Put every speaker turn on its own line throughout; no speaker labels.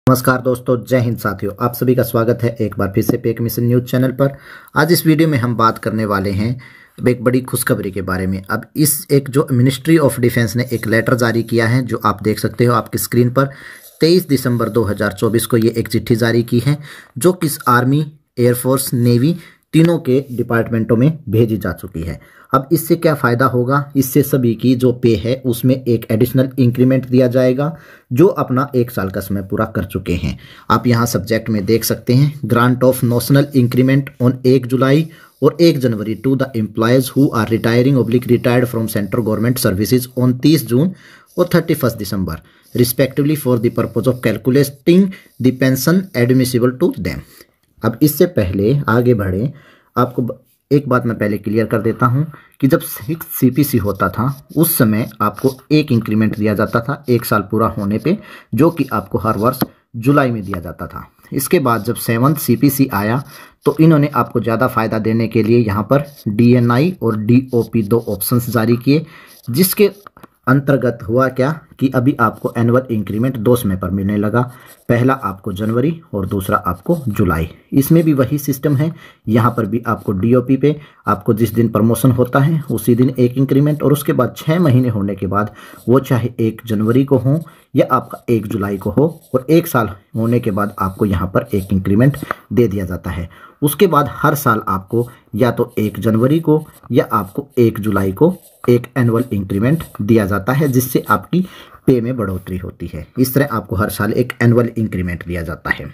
नमस्कार दोस्तों, जय हिंद साथियों। आप सभी का स्वागत है एक बार फिर से पेक मिशन न्यूज चैनल पर। आज इस वीडियो में हम बात करने वाले हैं एक बड़ी खुशखबरी के बारे में। अब जो मिनिस्ट्री ऑफ डिफेंस ने एक लेटर जारी किया है, जो आप देख सकते हो आपकी स्क्रीन पर। 23 दिसंबर 2024 को ये एक चिट्ठी जारी की है, जो कि आर्मी, एयरफोर्स, नेवी तीनों के डिपार्टमेंटों में भेजी जा चुकी है। अब इससे क्या फ़ायदा होगा? इससे सभी की जो पे है उसमें एक एडिशनल इंक्रीमेंट दिया जाएगा, जो अपना 1 साल का समय पूरा कर चुके हैं। आप यहाँ सब्जेक्ट में देख सकते हैं, grant of notional increment on 1 July और 1 January to the employees who are retired from central government services on 30 June और 31 December respectively for the purpose of calculating the pension admissible to them. अब इससे पहले आगे बढ़े, आपको एक बात मैं पहले क्लियर कर देता हूं कि जब सीपीसी होता था उस समय आपको एक इंक्रीमेंट दिया जाता था 1 साल पूरा होने पे, जो कि आपको हर वर्ष जुलाई में दिया जाता था। इसके बाद जब 7th सीपीसी आया तो इन्होंने आपको ज़्यादा फायदा देने के लिए यहाँ पर डीएनआई और डीओपी 2 ऑप्शंस जारी किए, जिसके अंतर्गत हुआ क्या कि अभी आपको एनुअल इंक्रीमेंट 2 समय पर मिलने लगा। पहला आपको जनवरी और दूसरा आपको जुलाई। इसमें भी वही सिस्टम है, यहाँ पर भी आपको डीओपी पे आपको जिस दिन प्रमोशन होता है उसी दिन एक इंक्रीमेंट, और उसके बाद 6 महीने होने के बाद वो चाहे 1 जनवरी को हो या आपका 1 जुलाई को हो, और 1 साल होने के बाद आपको यहाँ पर एक इंक्रीमेंट दे दिया जाता है। उसके बाद हर साल आपको या तो 1 जनवरी को या आपको 1 जुलाई को एक एनुअल इंक्रीमेंट दिया जाता है, जिससे आपकी पे में बढ़ोतरी होती है। इस तरह आपको हर साल एक एनुअल इंक्रीमेंट दिया जाता है।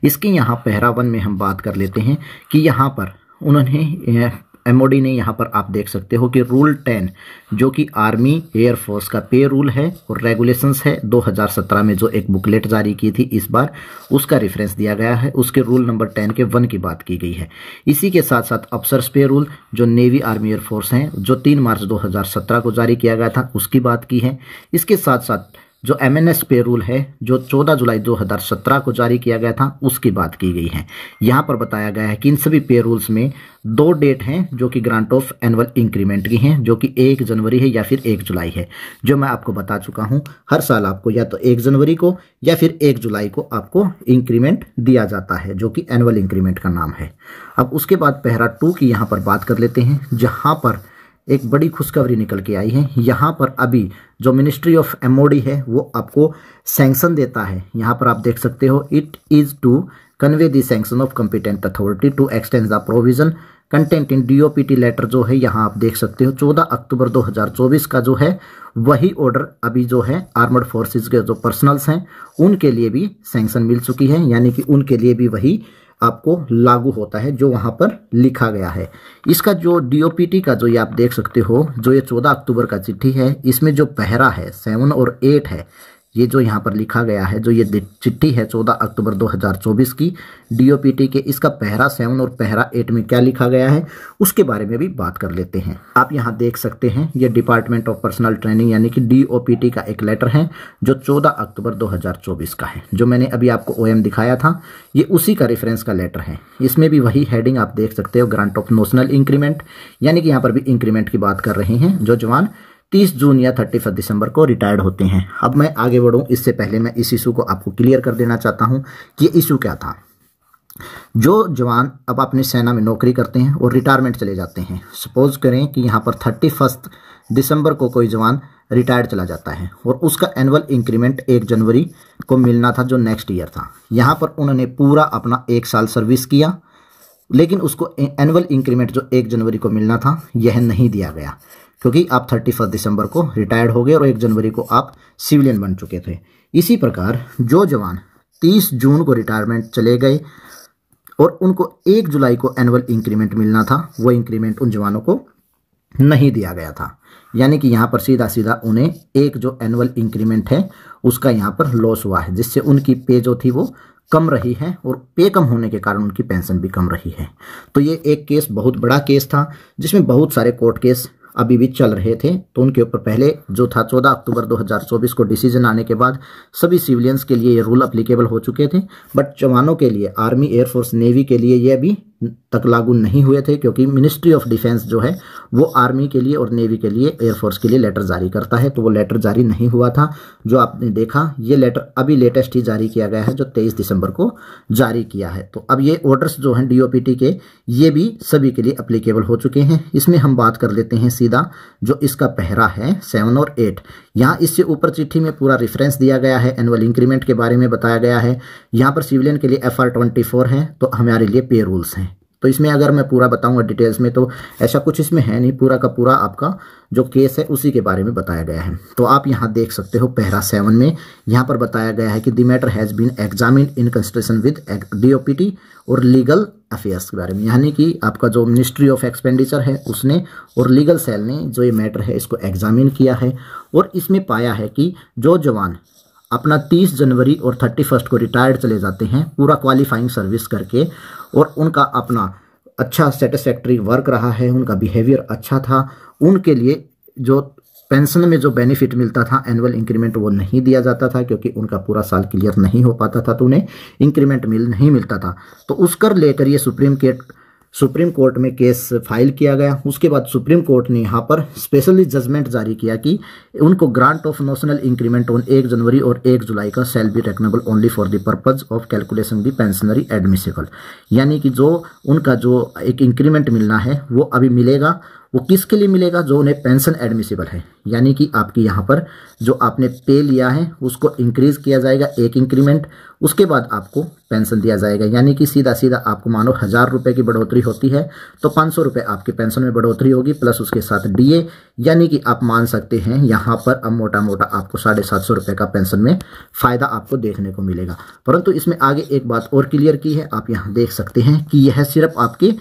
इसकी यहाँ पैरा 1 में हम बात कर लेते हैं कि यहाँ पर उन्होंने एमओडी ने यहाँ पर आप देख सकते हो कि रूल 10, जो कि आर्मी एयरफोर्स का पे रूल है और रेगुलेशंस है, 2017 में जो एक बुकलेट जारी की थी इस बार उसका रेफरेंस दिया गया है। उसके रूल नंबर 10 के 1 की बात की गई है। इसी के साथ साथ अफसर्स पे रूल, जो नेवी, आर्मी, एयरफोर्स हैं, जो 3 मार्च 2017 को जारी किया गया था, उसकी बात की है। इसके साथ साथ जो एमएनएस पे रूल है, जो 14 जुलाई 2017 को जारी किया गया था, उसकी बात की गई है। यहाँ पर बताया गया है कि इन सभी पे रूल्स में 2 डेट हैं जो कि ग्रांट ऑफ एनुअल इंक्रीमेंट की हैं, जो कि 1 जनवरी है या फिर 1 जुलाई है, जो मैं आपको बता चुका हूँ। हर साल आपको या तो 1 जनवरी को या फिर 1 जुलाई को आपको इंक्रीमेंट दिया जाता है, जो कि एनुअल इंक्रीमेंट का नाम है। अब उसके बाद पैरा 2 की यहाँ पर बात कर लेते हैं, जहाँ पर एक बड़ी खुशखबरी निकल के आई है। यहाँ पर अभी जो मिनिस्ट्री ऑफ एमओडी है वो आपको सैंक्शन देता है। यहाँ पर आप देख सकते हो, it is to convey the sanction of competent authority to extend the provision content in DoPT letter, जो है यहाँ आप देख सकते हो 14 अक्टूबर 2024 का जो है वही ऑर्डर अभी जो है आर्मर्ड फोर्सेज के जो पर्सनल्स हैं उनके लिए भी सैंक्शन मिल चुकी है, यानी कि उनके लिए भी वही आपको लागू होता है जो वहाँ पर लिखा गया है। इसका जो डीओपीटी का जो ये आप देख सकते हो, जो ये 14 अक्टूबर का चिट्ठी है, इसमें जो पहरा है 7 और 8 है, ये जो यहाँ पर लिखा गया है, जो ये चिट्ठी है 14 अक्टूबर 2024 की डीओपीटी के, इसका पहरा 7 और पहरा 8 में क्या लिखा गया है उसके बारे में भी बात कर लेते हैं। आप यहाँ देख सकते हैं, ये डिपार्टमेंट ऑफ पर्सनल ट्रेनिंग यानी कि डीओपीटी का एक लेटर है, जो 14 अक्टूबर 2024 का है। जो मैंने अभी आपको ओएम दिखाया था, ये उसी का रेफरेंस का लेटर है। इसमें भी वही हेडिंग आप देख सकते हो, ग्रांट ऑफ नोशनल इंक्रीमेंट, यानी कि यहाँ पर भी इंक्रीमेंट की बात कर रहे हैं जो जवान 30 जून या 31 दिसंबर को रिटायर्ड होते हैं। अब मैं आगे बढ़ूं, इससे पहले मैं इस इशू को आपको क्लियर कर देना चाहता हूं कि ये इशू क्या था। जो जवान अब अपनी सेना में नौकरी करते हैं और रिटायरमेंट चले जाते हैं, सपोज करें कि यहाँ पर 31 दिसंबर को कोई जवान रिटायर्ड चला जाता है और उसका एनुअल इंक्रीमेंट 1 जनवरी को मिलना था, जो नेक्स्ट ईयर था। यहाँ पर उन्होंने पूरा अपना 1 साल सर्विस किया, लेकिन उसको एनुअल इंक्रीमेंट जो 1 जनवरी को मिलना था यह नहीं दिया गया, क्योंकि आप 31 दिसंबर को रिटायर्ड हो गए और 1 जनवरी को आप सिविलियन बन चुके थे। इसी प्रकार जो जवान 30 जून को रिटायरमेंट चले गए और उनको 1 जुलाई को एनुअल इंक्रीमेंट मिलना था, वो इंक्रीमेंट उन जवानों को नहीं दिया गया था। यानी कि यहाँ पर सीधा सीधा उन्हें एक जो एनुअल इंक्रीमेंट है उसका यहाँ पर लॉस हुआ है, जिससे उनकी पे जो थी वो कम रही है और पे कम होने के कारण उनकी पेंशन भी कम रही है। तो ये एक केस बहुत बड़ा केस था, जिसमें बहुत सारे कोर्ट केस अभी भी चल रहे थे। तो उनके ऊपर पहले जो था 14 अक्टूबर 2024 को डिसीजन आने के बाद सभी सिविलियंस के लिए ये रूल अप्लीकेबल हो चुके थे, बट जवानों के लिए, आर्मी, एयरफोर्स, नेवी के लिए ये अभी तक लागू नहीं हुए थे, क्योंकि मिनिस्ट्री ऑफ डिफेंस जो है वो आर्मी के लिए और नेवी के लिए, एयरफोर्स के लिए लेटर जारी करता है, तो वो लेटर जारी नहीं हुआ था। जो आपने देखा ये लेटर अभी लेटेस्ट ही जारी किया गया है, जो 23 दिसंबर को जारी किया है। तो अब ये ऑर्डर्स जो हैं DOPT के, ये भी सभी के लिए अप्लीकेबल हो चुके हैं। इसमें हम बात कर लेते हैं सीधा जो इसका पहरा है 7 और 8। यहाँ इससे ऊपर चिट्ठी में पूरा रेफरेंस दिया गया है, एनुअल इंक्रीमेंट के बारे में बताया गया है। यहाँ पर सिविलियन के लिए FR24 है, तो हमारे लिए पे रूल्स हैं। तो इसमें अगर मैं पूरा बताऊंगा डिटेल्स में तो ऐसा कुछ इसमें है नहीं, पूरा का पूरा आपका जो केस है उसी के बारे में बताया गया है। तो आप यहाँ देख सकते हो पैरा 7 में यहाँ पर बताया गया है कि the matter has been examined in consultation with DOPT और लीगल अफेयर्स के बारे में, यानी कि आपका जो मिनिस्ट्री ऑफ एक्सपेंडिचर है उसने और लीगल सेल ने जो ये मैटर है इसको एग्जामिन किया है, और इसमें पाया है कि जो जवान अपना 30 जनवरी और 31 को रिटायर्ड चले जाते हैं पूरा क्वालिफाइंग सर्विस करके, और उनका अपना अच्छा सेटिस्फैक्ट्री वर्क रहा है, उनका बिहेवियर अच्छा था, उनके लिए जो पेंशन में जो बेनिफिट मिलता था एनुअल इंक्रीमेंट वो नहीं दिया जाता था, क्योंकि उनका पूरा साल क्लियर नहीं हो पाता था, तो उन्हें इंक्रीमेंट नहीं मिलता था। तो उसकर लेकर ये सुप्रीम कोर्ट में केस फाइल किया गया। उसके बाद सुप्रीम कोर्ट ने यहाँ पर स्पेशली जजमेंट जारी किया कि उनको grant of notional increment on 1 January और 1 जुलाई का shall be reckonable only for the purpose of calculation the pensionary admissible, यानी कि जो उनका जो एक इंक्रीमेंट मिलना है वो अभी मिलेगा। वो किसके लिए मिलेगा? जो उन्हें पेंशन एडमिसिबल है, यानी कि आपकी यहाँ पर जो आपने पे लिया है उसको इंक्रीज किया जाएगा 1 इंक्रीमेंट, उसके बाद आपको पेंशन दिया जाएगा। यानी कि सीधा सीधा आपको मानो 1000 रुपये की बढ़ोतरी होती है तो 500 रुपये आपकी पेंशन में बढ़ोतरी होगी, प्लस उसके साथ DA, यानी कि आप मान सकते हैं यहाँ पर अब मोटा मोटा आपको 750 रुपये का पेंशन में फ़ायदा आपको देखने को मिलेगा। परंतु इसमें आगे एक बात और क्लियर की है, आप यहाँ देख सकते हैं कि यह सिर्फ आपकी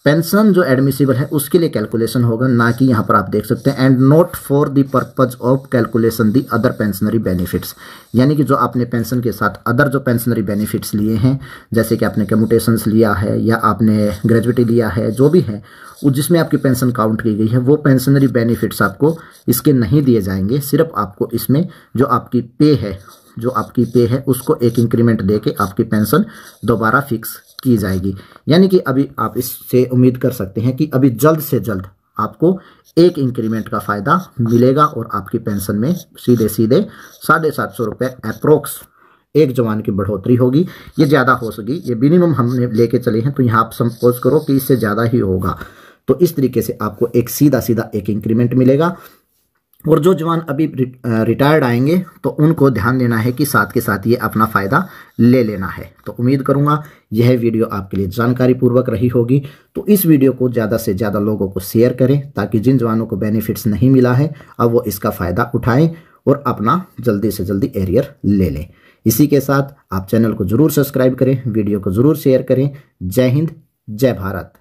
पेंशन जो एडमिसिबल है उसके लिए कैलकुलेशन होगा, ना कि यहाँ पर आप देख सकते हैं and not for the purpose of calculation the other pensionary benefits, यानी कि जो आपने पेंशन के साथ अदर जो पेंशनरी बेनिफिट्स लिए हैं, जैसे कि आपने कम्यूटेशंस लिया है या आपने ग्रेजुएटी लिया है, जो भी है जिसमें आपकी पेंशन काउंट की गई है, वो पेंशनरी बेनिफिट्स आपको इसके नहीं दिए जाएंगे। सिर्फ आपको इसमें जो आपकी पे है उसको 1 इंक्रीमेंट दे के आपकी पेंशन दोबारा फिक्स की जाएगी। यानी कि अभी आप इससे उम्मीद कर सकते हैं कि अभी जल्द से जल्द आपको 1 इंक्रीमेंट का फ़ायदा मिलेगा और आपकी पेंशन में सीधे 750 रुपये अप्रोक्स एक जवान की बढ़ोतरी होगी। ये ज़्यादा हो सकी, ये मिनिमम हमने लेके चले हैं, तो यहाँ आप सपोज करो कि इससे ज़्यादा ही होगा। तो इस तरीके से आपको एक सीधा 1 इंक्रीमेंट मिलेगा। और जो जवान अभी रिटायर्ड आएंगे तो उनको ध्यान देना है कि साथ के साथ ये अपना फ़ायदा ले लेना है। तो उम्मीद करूँगा यह वीडियो आपके लिए जानकारी पूर्वक रही होगी। तो इस वीडियो को ज़्यादा से ज़्यादा लोगों को शेयर करें, ताकि जिन जवानों को बेनिफिट्स नहीं मिला है अब वो इसका फ़ायदा उठाएं और अपना जल्दी से जल्दी एरियर ले लें। इसी के साथ आप चैनल को ज़रूर सब्सक्राइब करें, वीडियो को ज़रूर शेयर करें। जय हिंद, जय भारत।